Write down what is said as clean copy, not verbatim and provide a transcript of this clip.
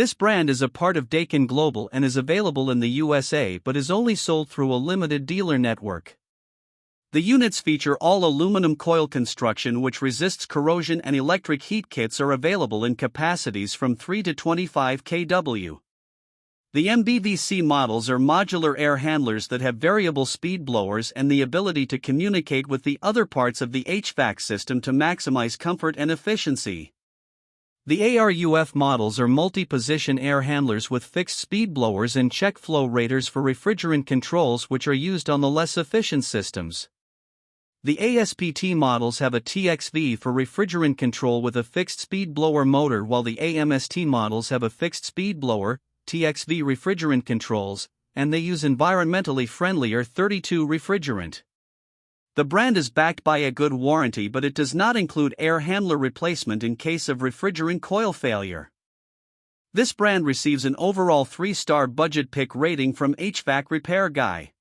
This brand is a part of Daikin Global and is available in the USA but is only sold through a limited dealer network. The units feature all aluminum coil construction which resists corrosion, and electric heat kits are available in capacities from 3 to 25 kW. The MBVC models are modular air handlers that have variable speed blowers and the ability to communicate with the other parts of the HVAC system to maximize comfort and efficiency. The ARUF models are multi-position air handlers with fixed speed blowers and check flow raters for refrigerant controls which are used on the less efficient systems. The ASPT models have a TXV for refrigerant control with a fixed speed blower motor, while the AMST models have a fixed speed blower, TXV refrigerant controls, and they use environmentally friendlier 32 refrigerant. The brand is backed by a good warranty, but it does not include air handler replacement in case of refrigerant coil failure. This brand receives an overall 3-star budget pick rating from HvacRepairGuy.